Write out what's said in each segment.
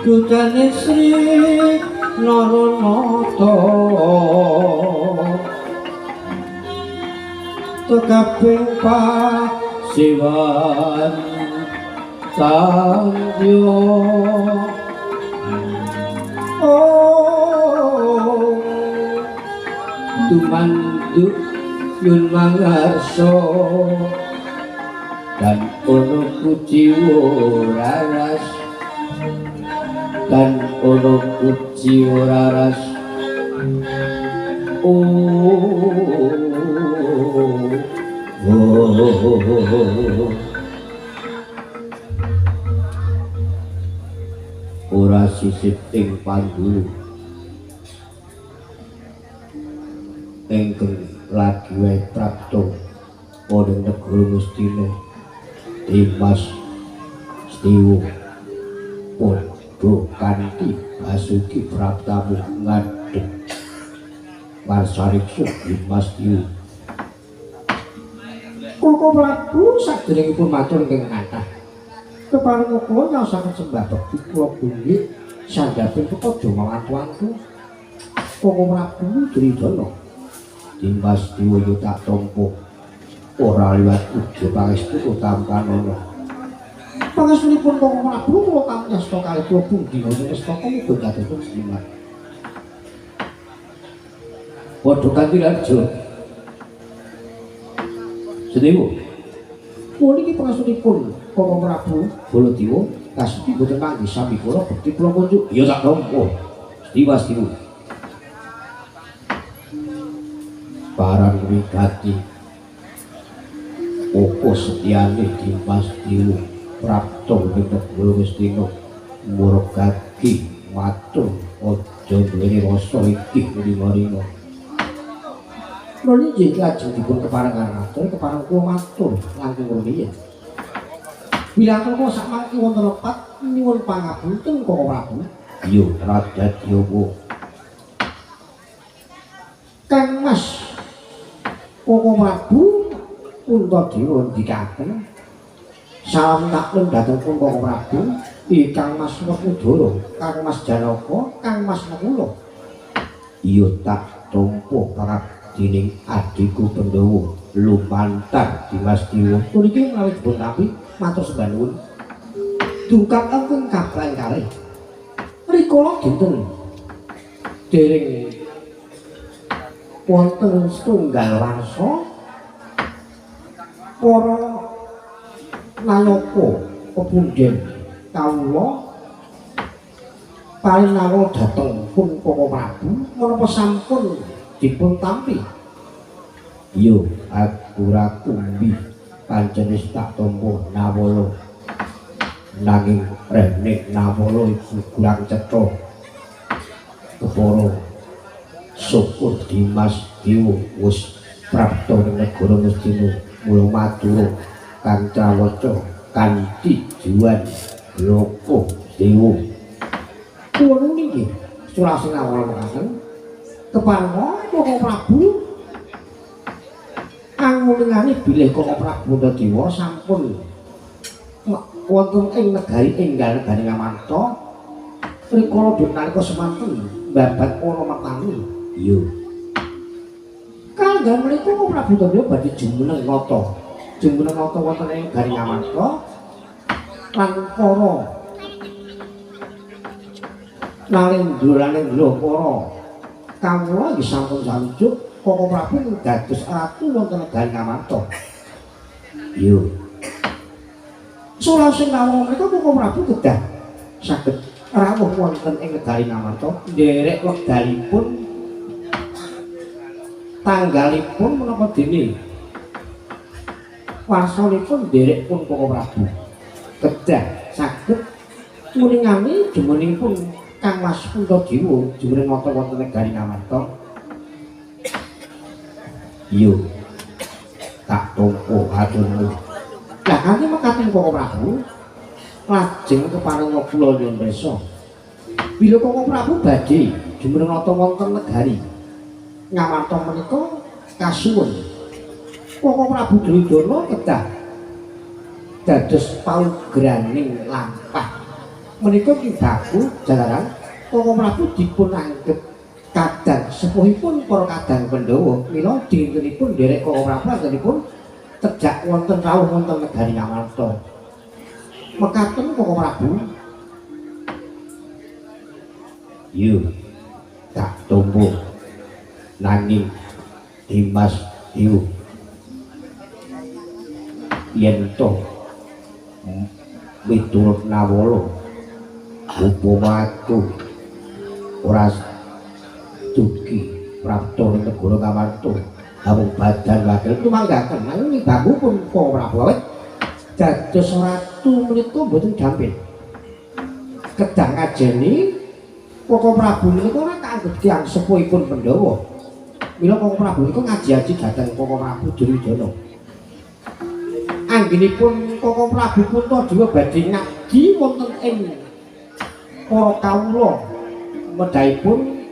Dudane Sri Naranata tekaping pasiwan sandya tumanduk yun mangarsa dan ono kuciwa raras dan ono kuciwa raras ora sisip ing pandulu ingkang lagi wae prapto padha negara Ngastina Dimas Stiwo padha kanthi Basuki Praptamu ngadhep Marsariksa Dimas Stiwo. Koko Prabu saderengipun matur ingkang kathah kepareng kula nyaosaken sembah bekti kula bumi sandhaping kepada mawantu-wantu. Koko Prabu Duryudana Dimas Stiwo yo tak tampa ora liwat uga pangestu utampanana. Pangestunipun Koko Prabu kula kangasta kalih kula pundi wonten staka muga dados slimat. Padha kanthi raja. Sedewo. Puniki pangestunipun Koko Prabu Baladewa kasuti boten kangge sami kula bekti kula kunjuk. Ya tak tampa. Dimas Stiwo. Barang wigati Koko Setyane Dimas Stiwo prapta ing negara Ngastina murgati matur aja duweni rasa iki mrima-rima. Nuli nggih lajeng dipun keparengan matur kepareng kula matur langkung rumiyin. Bilang kula sakmangke wonten lepat nyuwun pangapunten Koko Prabu. Iya Raja Dyawa. Kang Mas Koko Prabu Puntadewa ndikaken salam taklum dhateng Koko Prabu Kang Mas Werkudara, Kang Mas Janaka, Kang Mas Nakula. Iya tak tampa parabdining adhiku Pandhawa lumantar Dimas Stiwo. Puniki menawi dipun tampi matur sembah nuwun. Dungkap engkang kabrang kalih. Rikala dinten dereng wonten setunggal warsa para nayaka pepunden kawula paring dhateng pun Koko Prabu menapa sampun dipun tampi. Iya aku ora kumbi pancen wis tak tampa nawala nanging renek nawala iku kurang cetha kepara syukur Dimas Stiwo wis prapta ing negara Ngastina mula matur kang trawaca kanthi juwan Loko Stiwo. Kula niki surasing awal mekaten kepareng Koko Prabu angulingane bilih Koko Prabu Puntadewa sampun wonten ing negari enggal negari Ngamarta rikala nalika semanten babat ana matani. Iya. Kangge menika Koko Prabu Puntadewa badhe jumeneng nata. Jumeneng nata wonten ing negari Ngamarta lan para nalendra para kawula nggih sampun sarujuk Koko Prabu dados ratu wonten negari Ngamarta. Iya. Surasing awal menika Koko Prabu kedah saged rawuh wonten ing negari Ngamarta nderek wekdalipun tanggalipun menapa dene warsanipun nderek pun Koko Prabu kedah saged nguningani jumeningipun Kang Mas Puntadewa jumeneng nata wonten negari Ngamarta. Yo tak tompo aturmu. Lah kanthi mekaten Koko Prabu lajeng keparenga kula nyuwun pirsa. Bila Koko Prabu badhe jumeneng nata wonten negari Ngamarta menika kasuwun Koko Prabu Duryudana kedah dados paugraning lampah menika kibaku jalaran Koko Prabu dipun anggep kadang sepuhipun para kadang Pandhawa mila dintenipun nderek Koko Prabu anggenipun tejak wonten rawuh wonten negari Ngamarta. Mekaten Koko Prabu. Yu tak tumbuh nanging Dimas Yu yen to miturut Nawala upamaku ora dugi prapta negara Ngamarta namung badan wakil tumanggaken nanging babu pun Koko Prabu awet dados ratu menika mboten gampil kedang ngajeni Koko Prabu menika ora kaanggep tiyang sepuhipun Pandhawa mila Koko Prabu menika ngaji-aji dhateng Koko Prabu Duryudana anggenipun Koko Prabu Puntadewa badhe ngaji wonten ing para kawula medhaipun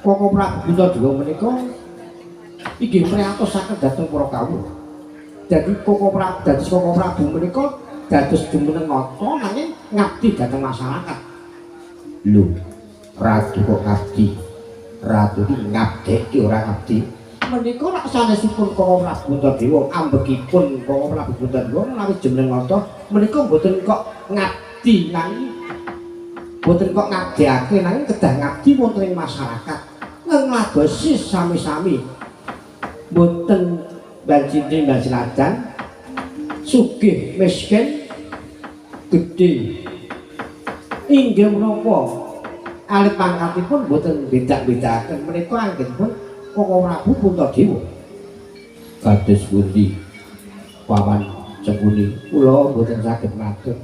Koko Prabu Puntadewa menika inggih priyatosaken dhateng para kawula. Dadi Koko Prabu menika dados jumeneng nata nanging ngabdi dhateng masyarakat. Lho, ratu kok ngabdi? Ratu iki ngabdeki ora ngabdi. Menika rak sanesipun Koko Prabu Puntadewa ambekipun Koko Prabu Puntadewa menawi jumeneng nata menika mboten kok ngabdi nanging mboten kok ngabdiake nanging kedah ngabdi wonten ing masyarakat. Ngladosi sami-sami mboten banjine banjinadan sugih miskin gedhe inggih menapa alit pangkatipun mboten bedak-bedakaken menika anggenipun Koko Prabu Puntadewa. Kados pundi paman Cengkuni kula mboten saged matur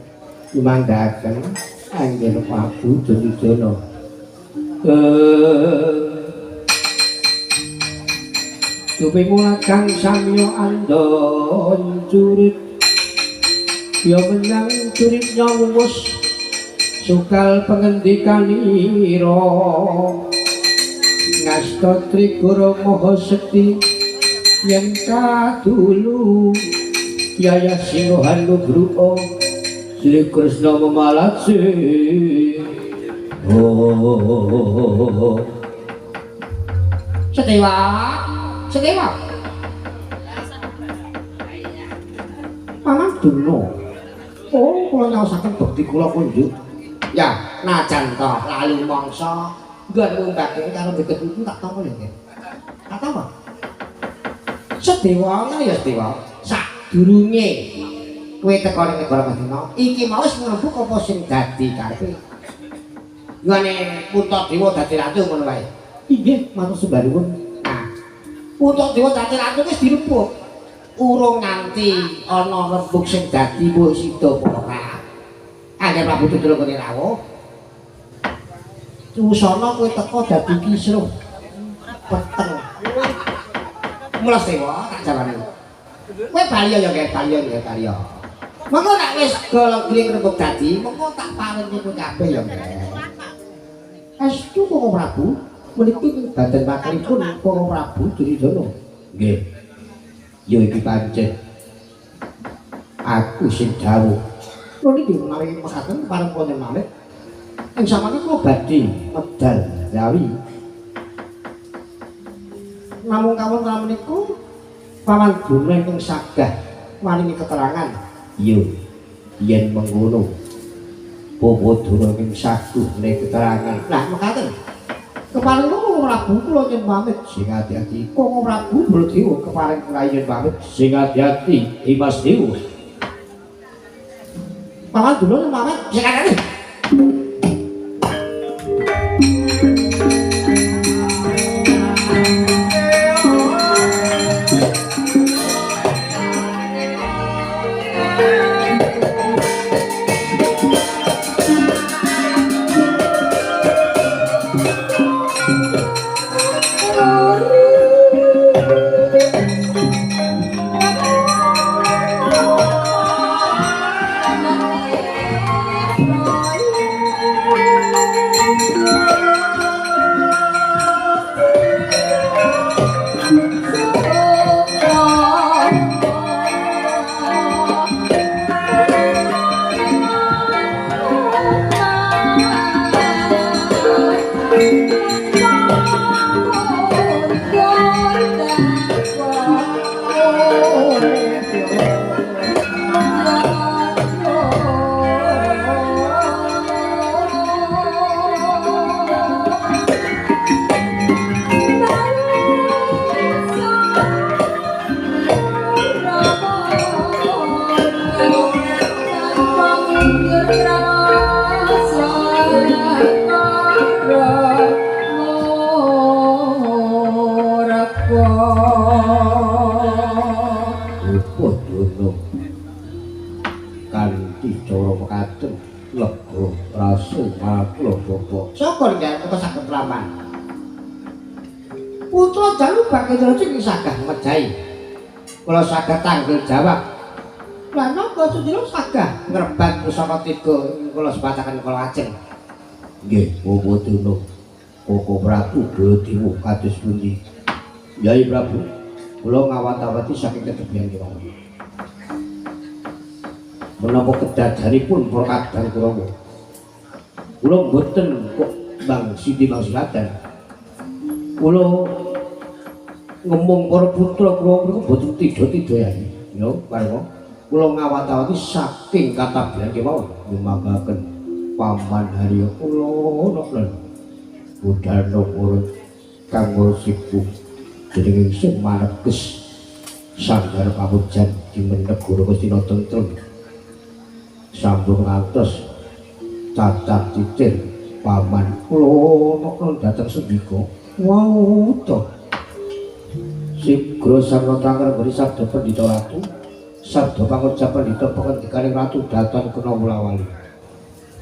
lumanggaken anggen Prabu Duryudana. Kuping kang samya andon curit ya menyang curit nyawus sukal pengendikanira ngasta Trigara Mahasekti yen kadulu yaya singgohan nugroho Sri Kresna memalakse Sedewa Sedewa Paman Duna. Oh, kula nyaosaken bekti kula kunjuk. Ya, najan to lali mangsa nggon ngumbake karo deket itu tak tampa lho, Nggih. Tak tampa. Sedewa ya Sedewa. Sadurunge kowe teko ning negara Madina, iki mau wis ngrembug apa sing dadi karepe? Nggone Puntadewa dadi ratu ngono wae. Inggih, matur sembah nuwun. Puntadewa dadi ratu wis dirembug. Urung nganti ana rembug sing dadi mbok sida ora. Angger Prabu Duryudana kene rawuh. Susana kowe teko dadi kisruh. Peteng. Mulas Dewa tak jawani. Kowe baliya ya nggih, baliya nggih, baliya. Mengko nek wis golong-gling rembug dadi, mengko tak paringi kowe kabeh ya nggih. Astu Koko Prabu meniki badan wakilipun Koko Prabu Duryudana. Nggih. Ya iki pancen aku sing dawuh. Kula niki menawi mekaten pareng wonten malih. Ing samangke kula badhe medal Jawi. Namung kawon menika Paman Duna ingkang sagah maringi keterangan. Iya, yen mengkono Babadara ing saguhne keterangan. Lah mekaten. Keparing Koko Prabu kula nyuwun pamit sing ati-ati. Koko Prabu Baladewa keparing kula nyuwun pamit sing ati-ati. Dimas Dewa. Paman Duna nyuwun pamit sing ati-ati. Sokor nggak kok saged raman. Putra jalu bakal njing sagah mejahi. Kula saged tanggel jawab. Lah napa Sujiro sagah ngrebat pusaka tiga kula sebacaken kula ajeng. Nggih, Bapak Duna. Koko Prabu Baladewa kados pundi? Yai Prabu, kula ngawat-awati saking ketebian kula. Menapa kedadanipun para kadang Kurawa? Kula mboten kok Bang Sidi Mangsilatan. Kula ngomong para putra kula niku mboten tida-tida ya. Ya, pareng. Kula ngawat-awati saking katabian kemawon nyumbangkaken paman Harya kula noklen. Budana urut kanggo siku jenenge sing maneges sanggar pamujan di negara Kastina tentrem. Sambung ngantos cacat cicir paman kula noklen dhateng sendika. Wau to. Sigra sarta ngrembeni sabda Pandhita Ratu. Sabda pangucap Pandhita pengendikaning Ratu Datan kena mulawali.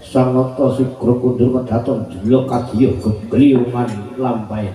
Sang nata sigra kundur medhaton jelok kadya gegliyungan lampahe.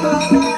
Thank you.